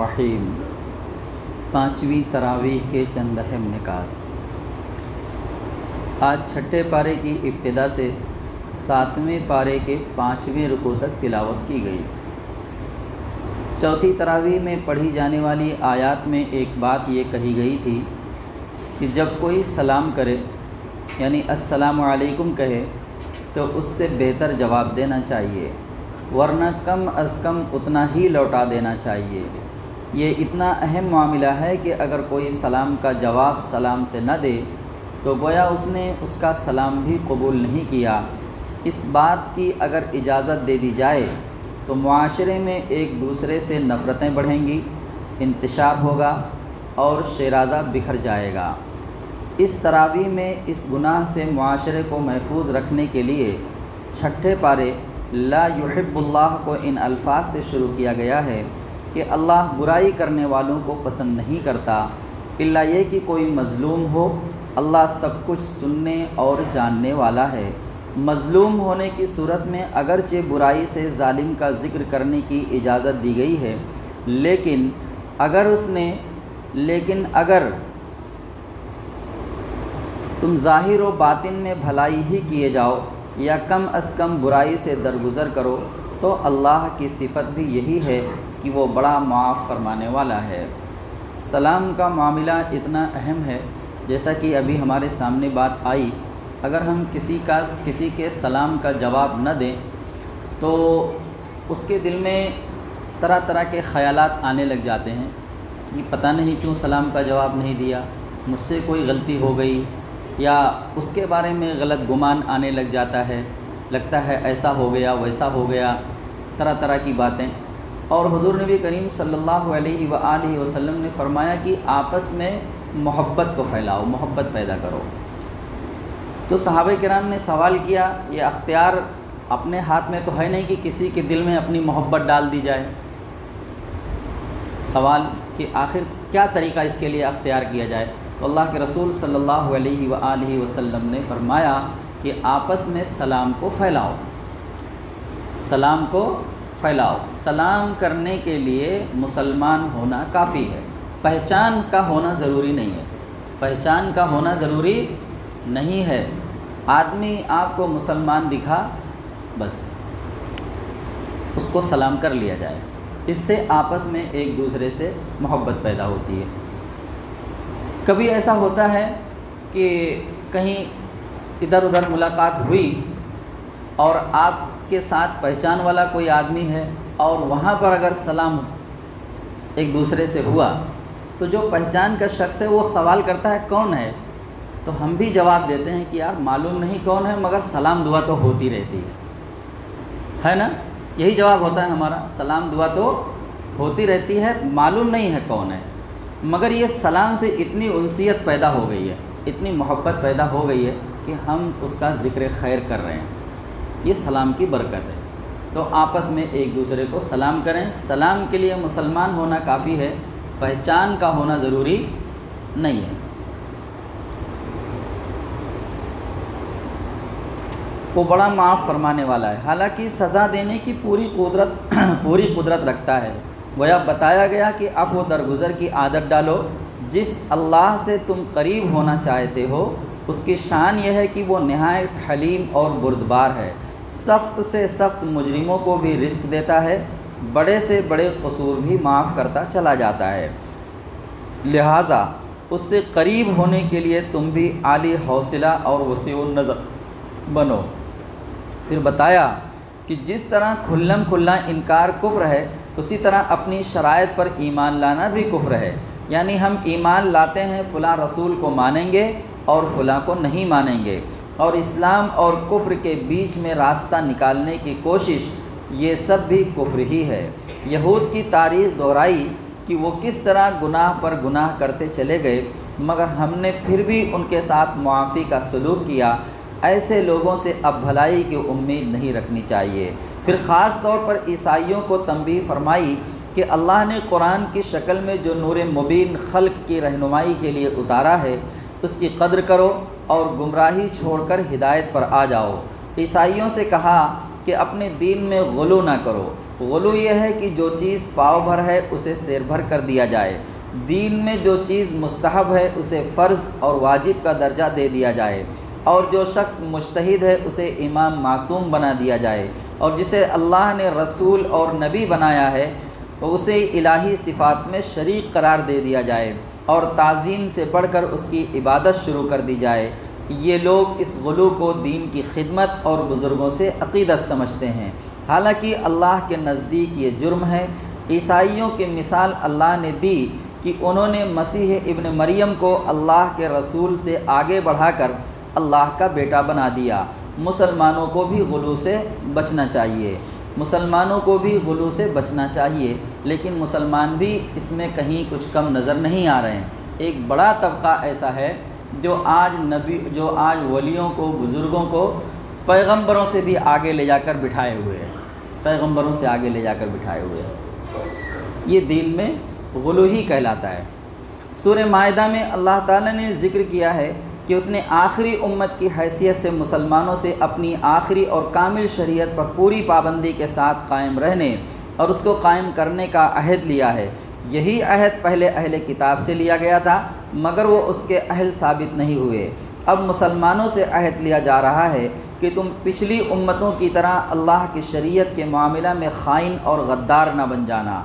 الرحیم۔ پانچویں تراویح کے چند اہم نکات۔ آج چھٹے پارے کی ابتدا سے ساتویں پارے کے 5ویں رکوع تک تلاوت کی گئی۔ چوتھی تراویح میں پڑھی جانے والی آیات میں ایک بات یہ کہی گئی تھی کہ جب کوئی سلام کرے یعنی السلام علیکم کہے تو اس سے بہتر جواب دینا چاہیے، ورنہ کم از کم اتنا ہی لوٹا دینا چاہیے۔ یہ اتنا اہم معاملہ ہے کہ اگر کوئی سلام کا جواب سلام سے نہ دے تو گویا اس نے اس کا سلام بھی قبول نہیں کیا۔ اس بات کی اگر اجازت دے دی جائے تو معاشرے میں ایک دوسرے سے نفرتیں بڑھیں گی، انتشار ہوگا اور شیرازہ بکھر جائے گا۔ اس تراویح میں اس گناہ سے معاشرے کو محفوظ رکھنے کے لیے چھٹے پارے لا یحب اللہ کو ان الفاظ سے شروع کیا گیا ہے کہ اللہ برائی کرنے والوں کو پسند نہیں کرتا، الا یہ کہ کوئی مظلوم ہو۔ اللہ سب کچھ سننے اور جاننے والا ہے۔ مظلوم ہونے کی صورت میں اگرچہ برائی سے ظالم کا ذکر کرنے کی اجازت دی گئی ہے، لیکن اگر تم ظاہر و باطن میں بھلائی ہی کیے جاؤ یا کم از کم برائی سے درگزر کرو تو اللہ کی صفت بھی یہی ہے کہ وہ بڑا معاف فرمانے والا ہے۔ سلام کا معاملہ اتنا اہم ہے، جیسا کہ ابھی ہمارے سامنے بات آئی، اگر ہم کسی کے سلام کا جواب نہ دیں تو اس کے دل میں طرح طرح کے خیالات آنے لگ جاتے ہیں کہ پتہ نہیں کیوں سلام کا جواب نہیں دیا، مجھ سے کوئی غلطی ہو گئی، یا اس کے بارے میں غلط گمان آنے لگ جاتا ہے، لگتا ہے ایسا ہو گیا ویسا ہو گیا، طرح طرح کی باتیں۔ اور حضور نبی کریم صلی اللہ علیہ وآلہ وسلم نے فرمایا کہ آپس میں محبت کو پھیلاؤ، محبت پیدا کرو۔ تو صحابہ کرام نے سوال کیا، یہ اختیار اپنے ہاتھ میں تو ہے نہیں کہ کسی کے دل میں اپنی محبت ڈال دی جائے۔ سوال کہ آخر کیا طریقہ اس کے لیے اختیار کیا جائے؟ تو اللہ کے رسول صلی اللہ علیہ وآلہ وسلم نے فرمایا کہ آپس میں سلام کو پھیلاؤ، سلام کو پھیلاؤ۔ سلام کرنے کے لیے مسلمان ہونا کافی ہے، پہچان کا ہونا ضروری نہیں ہے، پہچان کا ہونا ضروری نہیں ہے۔ آدمی آپ کو مسلمان دکھا، بس اس کو سلام کر لیا جائے، اس سے آپس میں ایک دوسرے سے محبت پیدا ہوتی ہے۔ کبھی ایسا ہوتا ہے کہ کہیں ادھر ادھر ملاقات ہوئی اور آپ کے ساتھ پہچان والا کوئی آدمی ہے اور وہاں پر اگر سلام ایک دوسرے سے ہوا تو جو پہچان کا شخص ہے وہ سوال کرتا ہے کون ہے، تو ہم بھی جواب دیتے ہیں کہ یار معلوم نہیں کون ہے مگر سلام دعا تو ہوتی رہتی ہے نا؟ یہی جواب ہوتا ہے ہمارا، سلام دعا تو ہوتی رہتی ہے، معلوم نہیں ہے کون ہے، مگر یہ سلام سے اتنی انسیت پیدا ہو گئی ہے، اتنی محبت پیدا ہو گئی ہے کہ ہم اس کا ذکر خیر کر رہے ہیں۔ یہ سلام کی برکت ہے۔ تو آپس میں ایک دوسرے کو سلام کریں۔ سلام کے لیے مسلمان ہونا کافی ہے، پہچان کا ہونا ضروری نہیں ہے۔ وہ بڑا معاف فرمانے والا ہے، حالانکہ سزا دینے کی پوری قدرت رکھتا ہے۔ گویا بتایا گیا کہ عفو درگزر کی عادت ڈالو۔ جس اللہ سے تم قریب ہونا چاہتے ہو اس کی شان یہ ہے کہ وہ نہایت حلیم اور بردبار ہے، سخت سے سخت مجرموں کو بھی رزق دیتا ہے، بڑے سے بڑے قصور بھی معاف کرتا چلا جاتا ہے۔ لہٰذا اس سے قریب ہونے کے لیے تم بھی عالی حوصلہ اور وسیع النظر بنو۔ پھر بتایا کہ جس طرح کھلم کھلا انکار کفر ہے، اسی طرح اپنی شرائط پر ایمان لانا بھی کفر ہے۔ یعنی ہم ایمان لاتے ہیں فلاں رسول کو مانیں گے اور فلاں کو نہیں مانیں گے، اور اسلام اور کفر کے بیچ میں راستہ نکالنے کی کوشش، یہ سب بھی کفر ہی ہے۔ یہود کی تاریخ دہرائی کہ وہ کس طرح گناہ پر گناہ کرتے چلے گئے، مگر ہم نے پھر بھی ان کے ساتھ معافی کا سلوک کیا۔ ایسے لوگوں سے اب بھلائی کی امید نہیں رکھنی چاہیے۔ پھر خاص طور پر عیسائیوں کو تنبیہ فرمائی کہ اللہ نے قرآن کی شکل میں جو نور مبین خلق کی رہنمائی کے لیے اتارا ہے اس کی قدر کرو اور گمراہی چھوڑ کر ہدایت پر آ جاؤ۔ عیسائیوں سے کہا کہ اپنے دین میں غلو نہ کرو، غلو یہ ہے کہ جو چیز پاؤ بھر ہے اسے سیر بھر کر دیا جائے، دین میں جو چیز مستحب ہے اسے فرض اور واجب کا درجہ دے دیا جائے، اور جو شخص مجتہد ہے اسے امام معصوم بنا دیا جائے، اور جسے اللہ نے رسول اور نبی بنایا ہے اسے الہی صفات میں شریک قرار دے دیا جائے، اور تعظیم سے بڑھ کر اس کی عبادت شروع کر دی جائے۔ یہ لوگ اس غلو کو دین کی خدمت اور بزرگوں سے عقیدت سمجھتے ہیں، حالانکہ اللہ کے نزدیک یہ جرم ہے۔ عیسائیوں کی مثال اللہ نے دی کہ انہوں نے مسیح ابن مریم کو اللہ کے رسول سے آگے بڑھا کر اللہ کا بیٹا بنا دیا۔ مسلمانوں کو بھی غلو سے بچنا چاہیے، مسلمانوں کو بھی غلو سے بچنا چاہیے، لیکن مسلمان بھی اس میں کہیں کچھ کم نظر نہیں آ رہے ہیں۔ ایک بڑا طبقہ ایسا ہے جو آج ولیوں کو، بزرگوں کو پیغمبروں سے بھی آگے لے جا کر بٹھائے ہوئے ہیں، پیغمبروں سے آگے لے جا کر بٹھائے ہوئے ہیں۔ یہ دین میں غلو ہی کہلاتا ہے۔ سورہ مائدہ میں اللہ تعالیٰ نے ذکر کیا ہے کہ اس نے آخری امت کی حیثیت سے مسلمانوں سے اپنی آخری اور کامل شریعت پر پوری پابندی کے ساتھ قائم رہنے اور اس کو قائم کرنے کا عہد لیا ہے۔ یہی عہد پہلے اہل کتاب سے لیا گیا تھا، مگر وہ اس کے اہل ثابت نہیں ہوئے۔ اب مسلمانوں سے عہد لیا جا رہا ہے کہ تم پچھلی امتوں کی طرح اللہ کی شریعت کے معاملہ میں خائن اور غدار نہ بن جانا،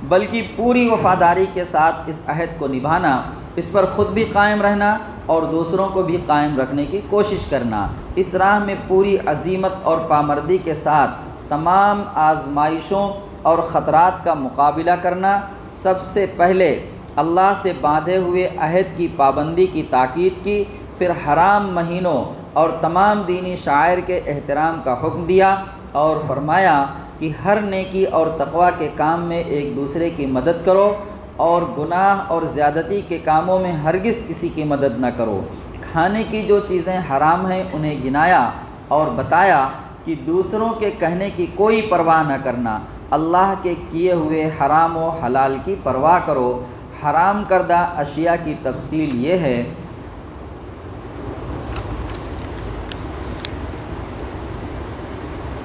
بلکہ پوری وفاداری کے ساتھ اس عہد کو نبھانا، اس پر خود بھی قائم رہنا اور دوسروں کو بھی قائم رکھنے کی کوشش کرنا، اس راہ میں پوری عزیمت اور پامردی کے ساتھ تمام آزمائشوں اور خطرات کا مقابلہ کرنا۔ سب سے پہلے اللہ سے باندھے ہوئے عہد کی پابندی کی تاکید کی، پھر حرام مہینوں اور تمام دینی شعائر کے احترام کا حکم دیا، اور فرمایا کہ ہر نیکی اور تقوی کے کام میں ایک دوسرے کی مدد کرو، اور گناہ اور زیادتی کے کاموں میں ہرگز کسی کی مدد نہ کرو۔ کھانے کی جو چیزیں حرام ہیں انہیں گنایا اور بتایا کہ دوسروں کے کہنے کی کوئی پرواہ نہ کرنا، اللہ کے کیے ہوئے حرام و حلال کی پرواہ کرو۔ حرام کردہ اشیاء کی تفصیل یہ ہے: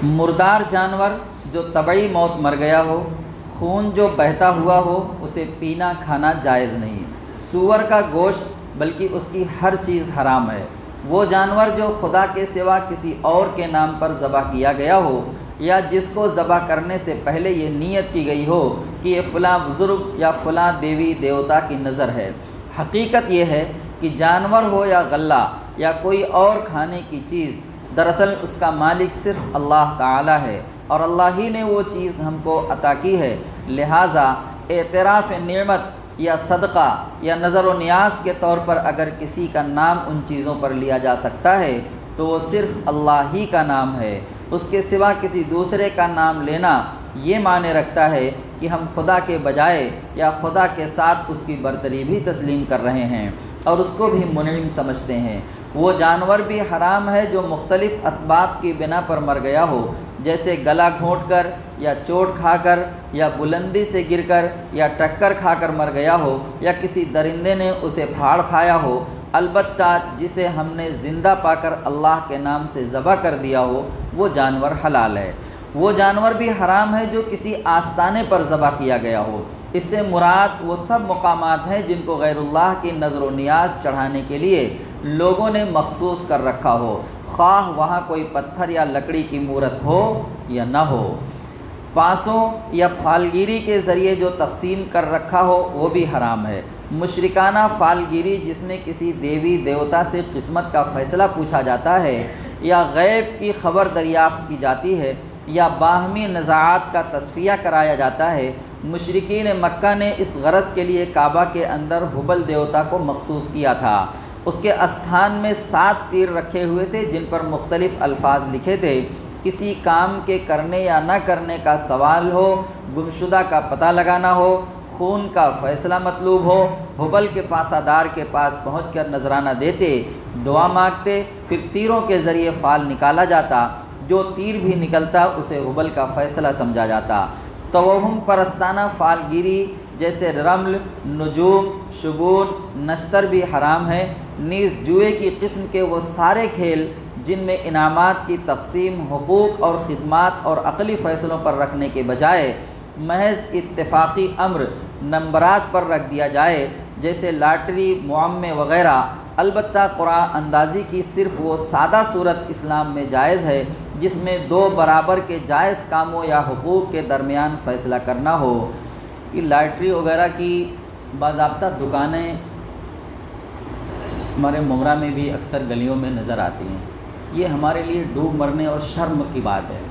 مردار جانور جو طبعی موت مر گیا ہو، خون جو بہتا ہوا ہو، اسے پینا کھانا جائز نہیں۔ سور کا گوشت بلکہ اس کی ہر چیز حرام ہے۔ وہ جانور جو خدا کے سوا کسی اور کے نام پر ذبح کیا گیا ہو، یا جس کو ذبح کرنے سے پہلے یہ نیت کی گئی ہو کہ یہ فلاں بزرگ یا فلاں دیوی دیوتا کی نظر ہے۔ حقیقت یہ ہے کہ جانور ہو یا غلہ یا کوئی اور کھانے کی چیز، دراصل اس کا مالک صرف اللہ تعالی ہے، اور اللہ ہی نے وہ چیز ہم کو عطا کی ہے۔ لہٰذا اعتراف نعمت یا صدقہ یا نظر و نیاز کے طور پر اگر کسی کا نام ان چیزوں پر لیا جا سکتا ہے تو وہ صرف اللہ ہی کا نام ہے۔ اس کے سوا کسی دوسرے کا نام لینا یہ معنی رکھتا ہے کہ ہم خدا کے بجائے یا خدا کے ساتھ اس کی برتری بھی تسلیم کر رہے ہیں اور اس کو بھی منعم سمجھتے ہیں۔ وہ جانور بھی حرام ہے جو مختلف اسباب کی بنا پر مر گیا ہو، جیسے گلا گھونٹ کر یا چوٹ کھا کر یا بلندی سے گر کر یا ٹکر کھا کر مر گیا ہو، یا کسی درندے نے اسے پھاڑ کھایا ہو۔ البتہ جسے ہم نے زندہ پا کر اللہ کے نام سے ذبح کر دیا ہو وہ جانور حلال ہے۔ وہ جانور بھی حرام ہے جو کسی آستانے پر ذبح کیا گیا ہو۔ اس سے مراد وہ سب مقامات ہیں جن کو غیر اللہ کی نظر و نیاز چڑھانے کے لیے لوگوں نے مخصوص کر رکھا ہو، خواہ وہاں کوئی پتھر یا لکڑی کی مورت ہو یا نہ ہو۔ پاسوں یا فالگیری کے ذریعے جو تقسیم کر رکھا ہو وہ بھی حرام ہے۔ مشرکانہ فالگیری جس میں کسی دیوی دیوتا سے قسمت کا فیصلہ پوچھا جاتا ہے یا غیب کی خبر دریافت کی جاتی ہے یا باہمی نزاعات کا تصفیہ کرایا جاتا ہے، مشرکین مکہ نے اس غرض کے لیے کعبہ کے اندر حبل دیوتا کو مخصوص کیا تھا۔ اس کے استھان میں 7 تیر رکھے ہوئے تھے جن پر مختلف الفاظ لکھے تھے۔ کسی کام کے کرنے یا نہ کرنے کا سوال ہو، گمشدہ کا پتہ لگانا ہو، خون کا فیصلہ مطلوب ہو، حبل کے پاسادار کے پاس پہنچ کر نذرانہ دیتے، دعا مانگتے، پھر تیروں کے ذریعے فال نکالا جاتا۔ جو تیر بھی نکلتا اسے حبل کا فیصلہ سمجھا جاتا۔ توہم پرستانہ فالگیری جیسے رمل، نجوم، شگون، نشتر بھی حرام ہے۔ نیز جوئے کی قسم کے وہ سارے کھیل جن میں انعامات کی تقسیم حقوق اور خدمات اور عقلی فیصلوں پر رکھنے کے بجائے محض اتفاقی امر نمبرات پر رکھ دیا جائے، جیسے لاٹری، معمے وغیرہ۔ البتہ قرعہ اندازی کی صرف وہ سادہ صورت اسلام میں جائز ہے جس میں دو برابر کے جائز کاموں یا حقوق کے درمیان فیصلہ کرنا ہو۔ کہ لاٹری وغیرہ کی باضابطہ دکانیں ہمارے ممرہ میں بھی اکثر گلیوں میں نظر آتی ہیں، یہ ہمارے لیے ڈوب مرنے اور شرم کی بات ہے۔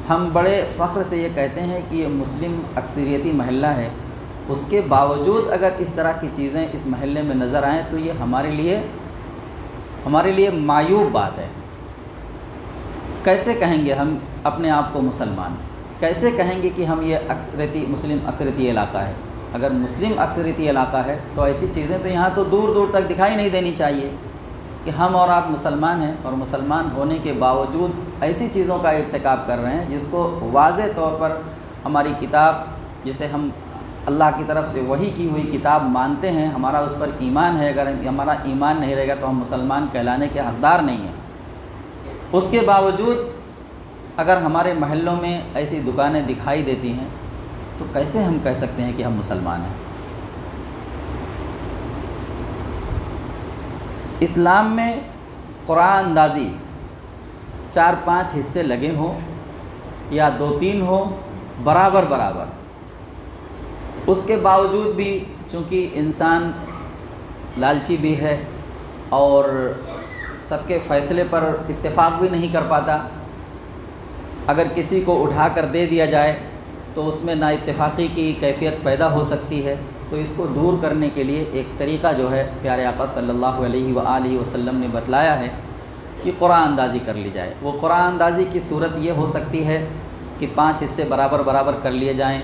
ہم بڑے فخر سے یہ کہتے ہیں کہ یہ مسلم اکثریتی محلہ ہے، اس کے باوجود اگر اس طرح کی چیزیں اس محلے میں نظر آئیں تو یہ ہمارے لیے معیوب بات ہے۔ کیسے کہیں گے ہم اپنے آپ کو مسلمان؟ کیسے کہیں گے کہ ہم یہ مسلم اکثریتی علاقہ ہے؟ اگر مسلم اکثریتی علاقہ ہے تو ایسی چیزیں تو یہاں تو دور دور تک دکھائی نہیں دینی چاہیے کہ ہم اور آپ مسلمان ہیں اور مسلمان ہونے کے باوجود ایسی چیزوں کا ارتکاب کر رہے ہیں جس کو واضح طور پر ہماری کتاب، جسے ہم اللہ کی طرف سے وحی کی ہوئی کتاب مانتے ہیں، ہمارا اس پر ایمان ہے، اگر ہمارا ایمان نہیں رہے گا تو ہم مسلمان کہلانے کے حقدار نہیں ہیں۔ اس کے باوجود اگر ہمارے محلوں میں ایسی دکانیں دکھائی دیتی ہیں تو کیسے ہم کہہ سکتے ہیں کہ ہم مسلمان ہیں؟ اسلام میں قرعہ اندازی 4-5 حصے لگے ہوں یا 2-3 ہوں، برابر اس کے باوجود بھی چونکہ انسان لالچی بھی ہے اور سب کے فیصلے پر اتفاق بھی نہیں کر پاتا، اگر کسی کو اٹھا کر دے دیا جائے تو اس میں نا اتفاقی کی کیفیت پیدا ہو سکتی ہے۔ تو اس کو دور کرنے کے لیے ایک طریقہ جو ہے پیارے آقا صلی اللہ علیہ وآلہ وسلم نے بتلایا ہے کہ قرعہ اندازی کر لی جائے۔ وہ قرعہ اندازی کی صورت یہ ہو سکتی ہے کہ 5 حصے برابر کر لیے جائیں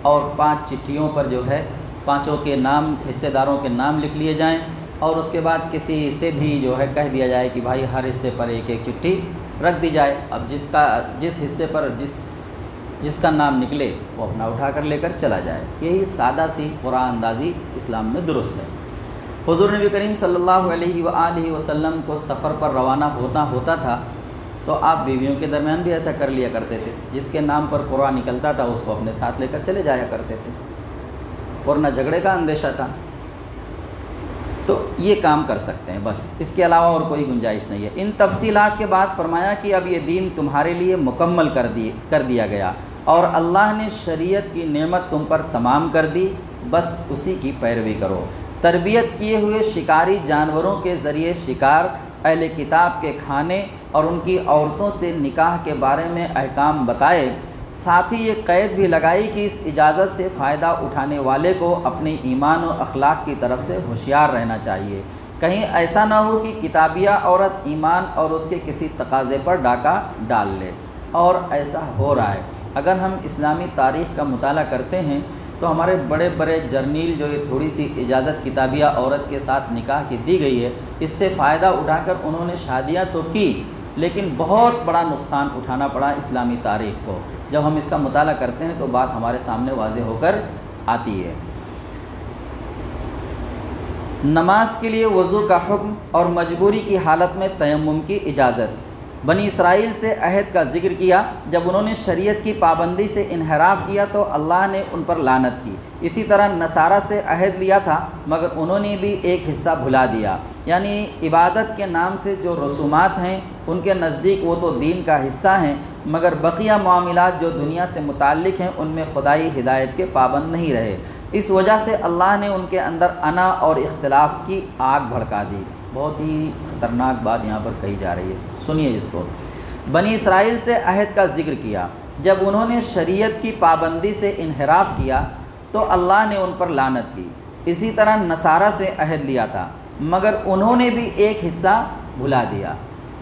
اور 5 چٹھیوں پر جو ہے 5 کے نام، حصے داروں کے نام لکھ لیے جائیں، اور اس کے بعد کسی سے بھی جو ہے کہہ دیا جائے کہ بھائی ہر حصے پر ایک چٹھی رکھ دی جائے۔ اب جس حصے پر جس کا نام نکلے وہ اپنا اٹھا کر لے کر چلا جائے۔ یہی سادہ سی قرعہ اندازی اسلام میں درست ہے۔ حضور نبی کریم صلی اللہ علیہ وآلہ وسلم کو سفر پر روانہ ہوتا تھا تو آپ بیویوں کے درمیان بھی ایسا کر لیا کرتے تھے، جس کے نام پر قرعہ نکلتا تھا اس کو اپنے ساتھ لے کر چلے جایا کرتے تھے، اور نہ جھگڑے کا اندیشہ تھا۔ تو یہ کام کر سکتے ہیں، بس اس کے علاوہ اور کوئی گنجائش نہیں ہے۔ ان تفصیلات کے بعد فرمایا کہ اب یہ دین تمہارے لیے مکمل کر دیا گیا اور اللہ نے شریعت کی نعمت تم پر تمام کر دی، بس اسی کی پیروی کرو۔ تربیت کیے ہوئے شکاری جانوروں کے ذریعے شکار، اہل کتاب کے کھانے اور ان کی عورتوں سے نکاح کے بارے میں احکام بتائے، ساتھ ہی یہ قید بھی لگائی کہ اس اجازت سے فائدہ اٹھانے والے کو اپنے ایمان و اخلاق کی طرف سے ہوشیار رہنا چاہیے، کہیں ایسا نہ ہو کہ کتابیہ عورت ایمان اور اس کے کسی تقاضے پر ڈاکہ ڈال لے، اور ایسا ہو رہا ہے۔ اگر ہم اسلامی تاریخ کا مطالعہ کرتے ہیں تو ہمارے بڑے بڑے جرنیل جو یہ تھوڑی سی اجازت کتابیہ عورت کے ساتھ نکاح کی دی گئی ہے، اس سے فائدہ اٹھا کر انہوں نے شادیاں تو کی، لیکن بہت بڑا نقصان اٹھانا پڑا اسلامی تاریخ کو۔ جب ہم اس کا مطالعہ کرتے ہیں تو بات ہمارے سامنے واضح ہو کر آتی ہے۔ نماز کے لیے وضو کا حکم اور مجبوری کی حالت میں تیمم کی اجازت۔ بنی اسرائیل سے عہد کا ذکر کیا، جب انہوں نے شریعت کی پابندی سے انحراف کیا تو اللہ نے ان پر لعنت کی۔ اسی طرح نصارہ سے عہد لیا تھا مگر انہوں نے بھی ایک حصہ بھلا دیا، یعنی عبادت کے نام سے جو رسومات ہیں ان کے نزدیک وہ تو دین کا حصہ ہیں، مگر بقیہ معاملات جو دنیا سے متعلق ہیں ان میں خدائی ہدایت کے پابند نہیں رہے۔ اس وجہ سے اللہ نے ان کے اندر انا اور اختلاف کی آگ بھڑکا دی۔ بہت ہی خطرناک بات یہاں پر کہی جا رہی ہے، سنیے اس کو۔ بنی اسرائیل سے عہد کا ذکر کیا، جب انہوں نے شریعت کی پابندی سے انحراف کیا تو اللہ نے ان پر لعنت کی۔ اسی طرح نصارہ سے عہد لیا تھا مگر انہوں نے بھی ایک حصہ بھلا دیا،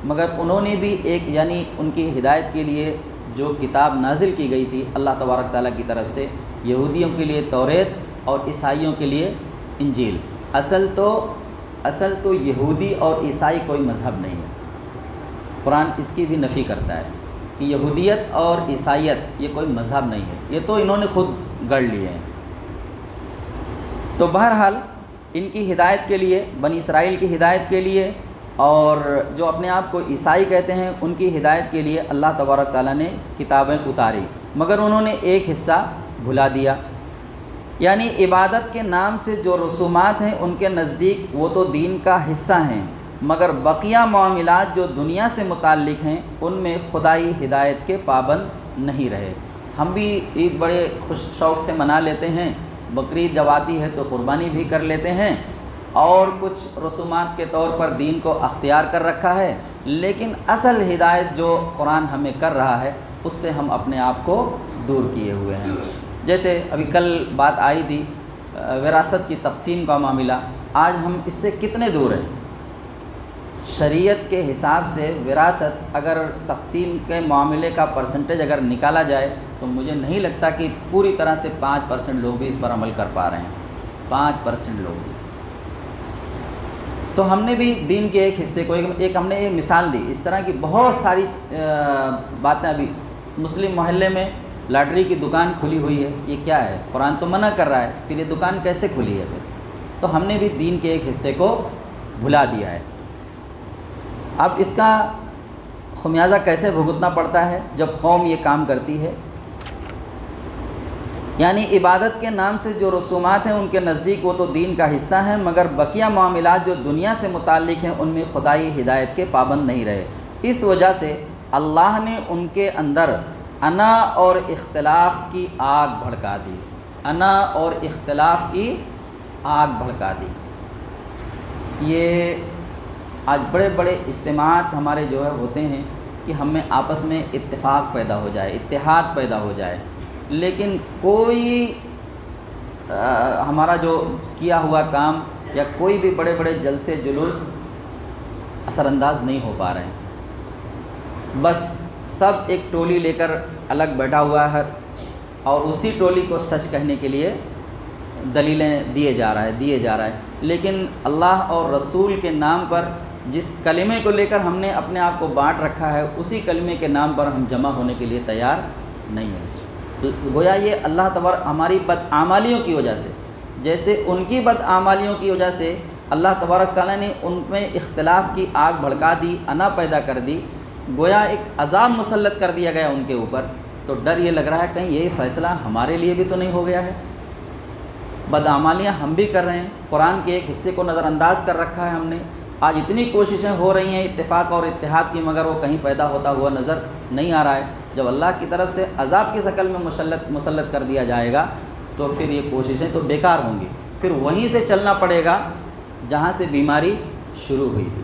مگر انہوں نے بھی ایک، یعنی ان کی ہدایت کے لیے جو کتاب نازل کی گئی تھی اللہ تبارک تعالیٰ کی طرف سے، یہودیوں کے لیے توریت اور عیسائیوں کے لیے انجیل۔ اصل تو یہودی اور عیسائی کوئی مذہب نہیں ہے، قرآن اس کی بھی نفی کرتا ہے کہ یہودیت اور عیسائیت یہ کوئی مذہب نہیں ہے، یہ تو انہوں نے خود گڑھ لیے ہیں۔ تو بہرحال ان کی ہدایت کے لیے، بنی اسرائیل کی ہدایت کے لیے اور جو اپنے آپ کو عیسائی کہتے ہیں ان کی ہدایت کے لیے اللہ تبارک تعالیٰ نے کتابیں اتاری، مگر انہوں نے ایک حصہ بھلا دیا۔ یعنی عبادت کے نام سے جو رسومات ہیں ان کے نزدیک وہ تو دین کا حصہ ہیں، مگر بقیہ معاملات جو دنیا سے متعلق ہیں ان میں خدائی ہدایت کے پابند نہیں رہے۔ ہم بھی عید بڑے خوش شوق سے منا لیتے ہیں، بقرعید جب آتی ہے تو قربانی بھی کر لیتے ہیں، اور کچھ رسومات کے طور پر دین کو اختیار کر رکھا ہے، لیکن اصل ہدایت جو قرآن ہمیں کر رہا ہے اس سے ہم اپنے آپ کو دور کیے ہوئے ہیں۔ جیسے ابھی کل بات آئی تھی وراثت کی تقسیم کا معاملہ، آج ہم اس سے کتنے دور ہیں؟ شریعت کے حساب سے وراثت اگر تقسیم کے معاملے کا پرسنٹیج اگر نکالا جائے تو مجھے نہیں لگتا کہ پوری طرح سے 5% لوگ بھی اس پر عمل کر پا رہے ہیں، 5% لوگ بھی۔ تو ہم نے بھی دین کے ایک حصے کو ایک ہم نے یہ مثال دی، اس طرح کی بہت ساری باتیں۔ ابھی مسلم محلے میں لاٹری کی دکان کھلی ہوئی ہے، یہ کیا ہے؟ قرآن تو منع کر رہا ہے، پھر یہ دکان کیسے کھلی ہے پھر؟ تو ہم نے بھی دین کے ایک حصے کو بھلا دیا ہے۔ اب اس کا خمیازہ کیسے بھگتنا پڑتا ہے جب قوم یہ کام کرتی ہے؟ یعنی عبادت کے نام سے جو رسومات ہیں ان کے نزدیک وہ تو دین کا حصہ ہیں، مگر بقیہ معاملات جو دنیا سے متعلق ہیں ان میں خدائی ہدایت کے پابند نہیں رہے۔ اس وجہ سے اللہ نے ان کے اندر انا اور اختلاف کی آگ بھڑکا دی، انا اور اختلاف کی آگ بھڑکا دی۔ یہ آج بڑے بڑے اجتماعات ہمارے جو ہے ہوتے ہیں کہ ہم میں آپس میں اتفاق پیدا ہو جائے، اتحاد پیدا ہو جائے، لیکن کوئی ہمارا جو کیا ہوا کام یا کوئی بھی بڑے بڑے جلسے جلوس اثر انداز نہیں ہو پا رہے ہیں۔ بس سب ایک ٹولی لے کر الگ بیٹھا ہوا ہے اور اسی ٹولی کو سچ کہنے کے لیے دلیلیں دیے جا رہا ہے، لیکن اللہ اور رسول کے نام پر جس کلمے کو لے کر ہم نے اپنے آپ کو بانٹ رکھا ہے اسی کلمے کے نام پر ہم جمع ہونے کے لیے تیار نہیں ہیں۔ گویا یہ اللہ تبارک ہماری بدعمالیوں کی وجہ سے، جیسے ان کی بدعمالیوں کی وجہ سے اللہ تبارک تعالیٰ نے ان میں اختلاف کی آگ بھڑکا دی، انا پیدا کر دی، گویا ایک عذاب مسلط کر دیا گیا ان کے اوپر۔ تو ڈر یہ لگ رہا ہے کہیں یہ فیصلہ ہمارے لیے بھی تو نہیں ہو گیا ہے؟ بدعمالیاں ہم بھی کر رہے ہیں، قرآن کے ایک حصے کو نظر انداز کر رکھا ہے ہم نے۔ آج اتنی کوششیں ہو رہی ہیں اتفاق اور اتحاد کی، مگر وہ کہیں پیدا ہوتا ہوا نظر نہیں آ رہا ہے۔ جب اللہ کی طرف سے عذاب کی شکل میں مسلط کر دیا جائے گا تو پھر یہ کوششیں تو بیکار ہوں گی، پھر وہیں سے چلنا پڑے گا جہاں سے بیماری شروع ہوئی تھی۔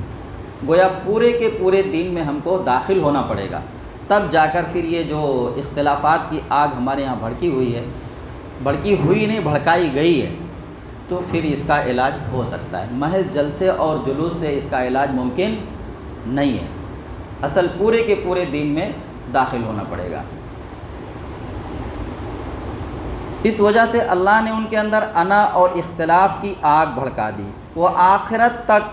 گویا پورے کے پورے دین میں ہم کو داخل ہونا پڑے گا، تب جا کر پھر یہ جو اختلافات کی آگ ہمارے یہاں بھڑکی ہوئی ہے، بھڑکی ہوئی نہیں بھڑکائی گئی ہے، تو پھر اس کا علاج ہو سکتا ہے۔ محض جلسے اور جلوس سے اس کا علاج ممکن نہیں ہے، اصل پورے کے پورے دین میں داخل ہونا پڑے گا۔ اس وجہ سے اللہ نے ان کے اندر انا اور اختلاف کی آگ بھڑکا دی، وہ آخرت تک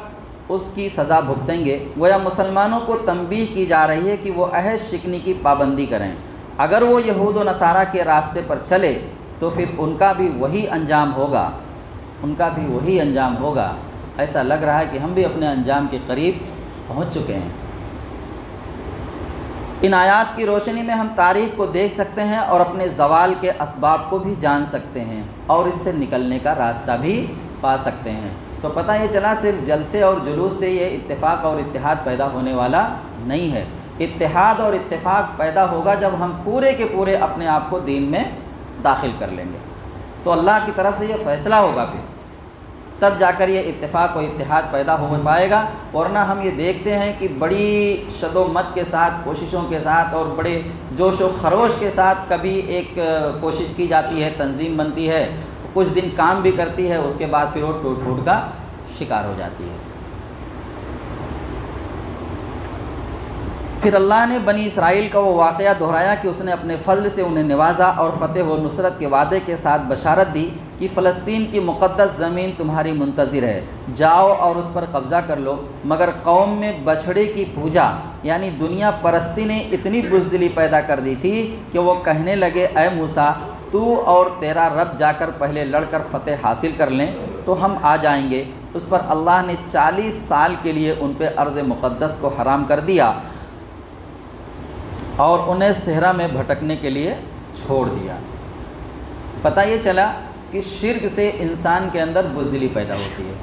اس کی سزا بھگتیں گے۔ گویا مسلمانوں کو تنبیہ کی جا رہی ہے کہ وہ عہد شکنی کی پابندی کریں، اگر وہ یہود و نصارہ کے راستے پر چلے تو پھر ان کا بھی وہی انجام ہوگا، ایسا لگ رہا ہے کہ ہم بھی اپنے انجام کے قریب پہنچ چکے ہیں۔ ان آیات کی روشنی میں ہم تاریخ کو دیکھ سکتے ہیں اور اپنے زوال کے اسباب کو بھی جان سکتے ہیں اور اس سے نکلنے کا راستہ بھی پا سکتے ہیں۔ تو پتہ یہ چلا صرف جلسے اور جلوس سے یہ اتفاق اور اتحاد پیدا ہونے والا نہیں ہے۔ اتحاد اور اتفاق پیدا ہوگا جب ہم پورے کے پورے اپنے آپ کو دین میں داخل کر لیں گے، تو اللہ کی طرف سے یہ فیصلہ ہوگا، پھر تب جا کر یہ اتفاق و اتحاد پیدا ہو پائے گا۔ ورنہ ہم یہ دیکھتے ہیں کہ بڑی شد و مت کے ساتھ، کوششوں کے ساتھ اور بڑے جوش و خروش کے ساتھ کبھی ایک کوشش کی جاتی ہے، تنظیم بنتی ہے، کچھ دن کام بھی کرتی ہے، اس کے بعد پھر وہ ٹوٹ کا شکار ہو جاتی ہے۔ پھر اللہ نے بنی اسرائیل کا وہ واقعہ دہرایا کہ اس نے اپنے فضل سے انہیں نوازا اور فتح و نصرت کے وعدے کے ساتھ بشارت دی کہ فلسطین کی مقدس زمین تمہاری منتظر ہے، جاؤ اور اس پر قبضہ کر لو۔ مگر قوم میں بچھڑے کی پوجا یعنی دنیا پرستی نے اتنی بزدلی پیدا کر دی تھی کہ وہ کہنے لگے، اے موسیٰ، تو اور تیرا رب جا کر پہلے لڑ کر فتح حاصل کر لیں تو ہم آ جائیں گے، اس پر اللہ نے 40 سال کے لیے ان پہ ارض مقدس کو حرام کر دیا اور انہیں صحرا میں بھٹکنے کے لیے چھوڑ دیا۔ پتہ یہ چلا کہ شرک سے انسان کے اندر بزدلی پیدا ہوتی ہے،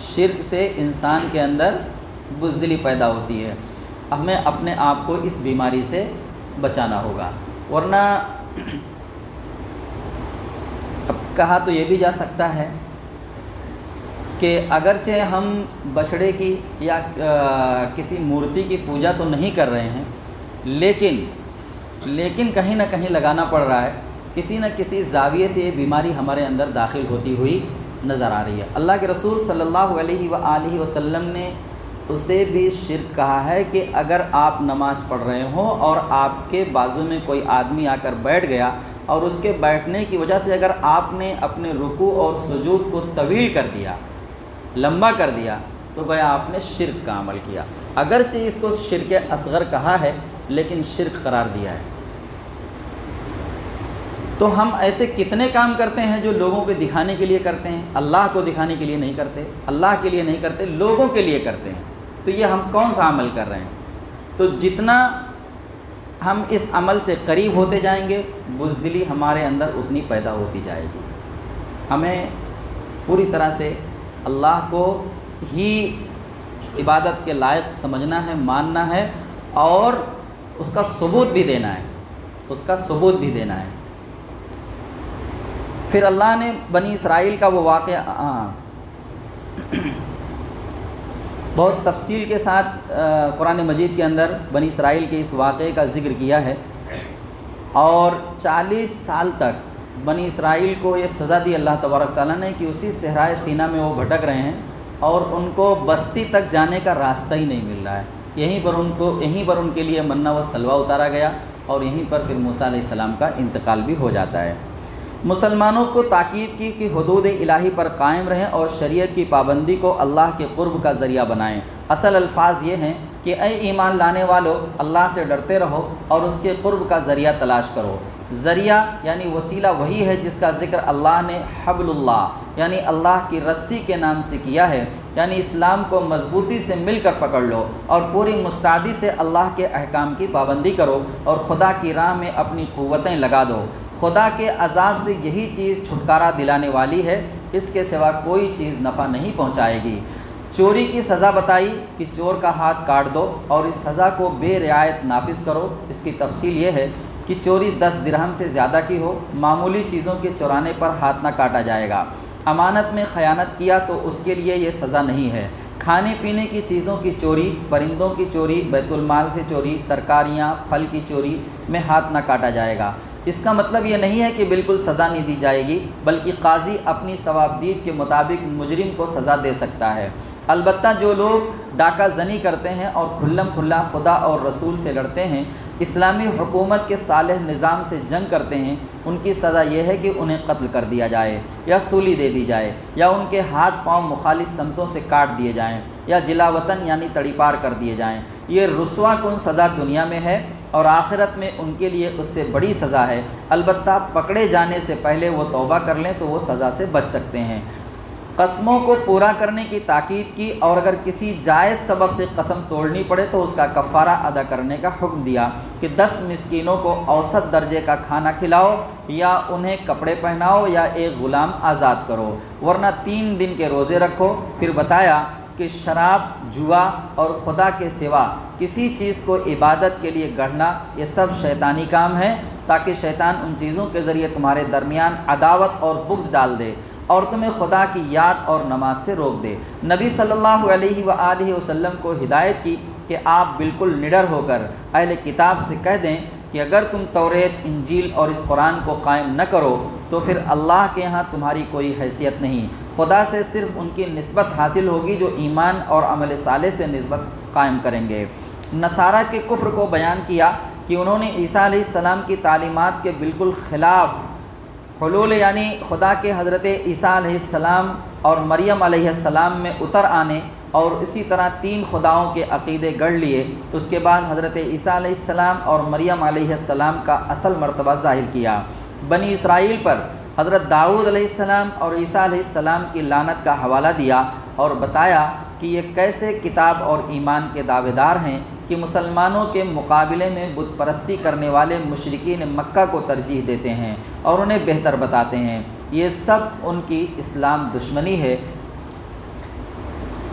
شرک سے انسان کے اندر بزدلی پیدا ہوتی ہے۔ ہمیں اپنے آپ کو اس بیماری سے بچانا ہوگا، ورنہ اب کہا تو یہ بھی جا سکتا ہے کہ اگرچہ ہم بچڑے کی یا کسی مورتی کی پوجا تو نہیں کر رہے ہیں، لیکن کہیں نہ کہیں لگانا پڑ رہا ہے، کسی نہ کسی زاویے سے یہ بیماری ہمارے اندر داخل ہوتی ہوئی نظر آ رہی ہے۔ اللہ کے رسول صلی اللہ علیہ وآلہ وسلم نے اسے بھی شرک کہا ہے کہ اگر آپ نماز پڑھ رہے ہوں اور آپ کے بازو میں کوئی آدمی آ کر بیٹھ گیا اور اس کے بیٹھنے کی وجہ سے اگر آپ نے اپنے رکوع اور سجود کو طویل کر دیا، لمبا کر دیا، تو گویا آپ نے شرک کا عمل کیا۔ اگرچہ اس کو شرک اصغر کہا ہے لیکن شرک قرار دیا ہے۔ تو ہم ایسے کتنے کام کرتے ہیں جو لوگوں کو دکھانے کے لیے کرتے ہیں، اللہ کو دکھانے کے لیے نہیں کرتے، اللہ کے لیے نہیں کرتے، لوگوں کے لیے کرتے ہیں۔ تو یہ ہم کون سا عمل کر رہے ہیں؟ تو جتنا ہم اس عمل سے قریب ہوتے جائیں گے، بزدلی ہمارے اندر اتنی پیدا ہوتی جائے گی۔ ہمیں پوری طرح سے اللہ کو ہی عبادت کے لائق سمجھنا ہے، ماننا ہے اور اس کا ثبوت بھی دینا ہے، اس کا ثبوت بھی دینا ہے۔ پھر اللہ نے بنی اسرائیل کا وہ واقعہ بہت تفصیل کے ساتھ قرآن مجید کے اندر بنی اسرائیل کے اس واقعے کا ذکر کیا ہے، اور 40 سال تک بنی اسرائیل کو یہ سزا دی اللہ تبارک تعالیٰ نے کہ اسی صحرائے سینا میں وہ بھٹک رہے ہیں اور ان کو بستی تک جانے کا راستہ ہی نہیں مل رہا ہے۔ یہیں پر ان کے لیے منہ و سلوہ اتارا گیا اور یہیں پر پھر موسیٰ علیہ السلام کا انتقال بھی ہو جاتا ہے۔ مسلمانوں کو تاکید کی کہ حدود الہی پر قائم رہیں اور شریعت کی پابندی کو اللہ کے قرب کا ذریعہ بنائیں۔ اصل الفاظ یہ ہیں کہ اے ایمان لانے والو، اللہ سے ڈرتے رہو اور اس کے قرب کا ذریعہ تلاش کرو۔ ذریعہ یعنی وسیلہ وہی ہے جس کا ذکر اللہ نے حبل اللہ یعنی اللہ کی رسی کے نام سے کیا ہے، یعنی اسلام کو مضبوطی سے مل کر پکڑ لو اور پوری مستعدی سے اللہ کے احکام کی پابندی کرو اور خدا کی راہ میں اپنی قوتیں لگا دو۔ خدا کے عذاب سے یہی چیز چھٹکارا دلانے والی ہے، اس کے سوا کوئی چیز نفع نہیں پہنچائے گی۔ چوری کی سزا بتائی کہ چور کا ہاتھ کاٹ دو اور اس سزا کو بے رعایت نافذ کرو۔ اس کی تفصیل یہ ہے کہ چوری 10 درہم سے زیادہ کی ہو، معمولی چیزوں کے چرانے پر ہاتھ نہ کاٹا جائے گا۔ امانت میں خیانت کیا تو اس کے لیے یہ سزا نہیں ہے۔ کھانے پینے کی چیزوں کی چوری، پرندوں کی چوری، بیت المال سے چوری، ترکاریاں، پھل کی چوری میں ہاتھ نہ کاٹا جائے گا۔ اس کا مطلب یہ نہیں ہے کہ بالکل سزا نہیں دی جائے گی، بلکہ قاضی اپنی ثوابدید کے مطابق مجرم کو سزا دے سکتا ہے۔ البتہ جو لوگ ڈاکہ زنی کرتے ہیں اور کھلم کھلا خدا اور رسول سے لڑتے ہیں، اسلامی حکومت کے صالح نظام سے جنگ کرتے ہیں، ان کی سزا یہ ہے کہ انہیں قتل کر دیا جائے یا سولی دے دی جائے یا ان کے ہاتھ پاؤں مخالف سمتوں سے کاٹ دیے جائیں یا جلا وطن یعنی تڑی پار کر دیے جائیں۔ یہ رسوا کن سزا دنیا میں ہے اور آخرت میں ان کے لیے اس سے بڑی سزا ہے۔ البتہ پکڑے جانے سے پہلے وہ توبہ کر لیں تو وہ سزا سے بچ سکتے ہیں۔ قسموں کو پورا کرنے کی تاکید کی اور اگر کسی جائز سبب سے قسم توڑنی پڑے تو اس کا کفارہ ادا کرنے کا حکم دیا کہ 10 مسکینوں کو اوسط درجے کا کھانا کھلاؤ یا انہیں کپڑے پہناؤ یا ایک غلام آزاد کرو، ورنہ 3 دن کے روزے رکھو۔ پھر بتایا کہ شراب، جوا اور خدا کے سوا کسی چیز کو عبادت کے لیے گڑھنا یہ سب شیطانی کام ہے، تاکہ شیطان ان چیزوں کے ذریعے تمہارے درمیان عداوت اور بغض ڈال دے اور تمہیں خدا کی یاد اور نماز سے روک دے۔ نبی صلی اللہ علیہ وآلہ وسلم کو ہدایت کی کہ آپ بالکل نڈر ہو کر اہل کتاب سے کہہ دیں کہ اگر تم توریت، انجیل اور اس قرآن کو قائم نہ کرو تو پھر اللہ کے ہاں تمہاری کوئی حیثیت نہیں، خدا سے صرف ان کی نسبت حاصل ہوگی جو ایمان اور عمل صالح سے نسبت قائم کریں گے۔ نصارہ کے کفر کو بیان کیا کہ انہوں نے عیسیٰ علیہ السلام کی تعلیمات کے بالکل خلاف حلول یعنی خدا کے حضرت عیسیٰ علیہ السلام اور مریم علیہ السلام میں اتر آنے اور اسی طرح 3 خداؤں کے عقیدے گڑھ لیے۔ اس کے بعد حضرت عیسیٰ علیہ السلام اور مریم علیہ السلام کا اصل مرتبہ ظاہر کیا۔ بنی اسرائیل پر حضرت داؤد علیہ السلام اور عیسیٰ علیہ السلام کی لعنت کا حوالہ دیا اور بتایا کہ یہ کیسے کتاب اور ایمان کے دعوے دار ہیں کہ مسلمانوں کے مقابلے میں بت پرستی کرنے والے مشرکین مکہ کو ترجیح دیتے ہیں اور انہیں بہتر بتاتے ہیں۔ یہ سب ان کی اسلام دشمنی ہے۔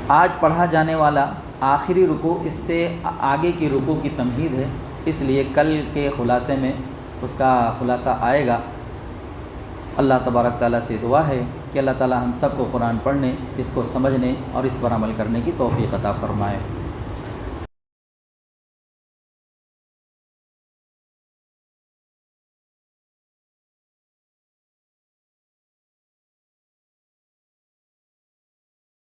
آج پڑھا جانے والا آخری رکوع اس سے آگے کی رکوع کی تمہید ہے، اس لیے کل کے خلاصے میں اس کا خلاصہ آئے گا۔ اللہ تبارک تعالیٰ سے دعا ہے کہ اللہ تعالیٰ ہم سب کو قرآن پڑھنے، اس کو سمجھنے اور اس پر عمل کرنے کی توفیق عطا فرمائے۔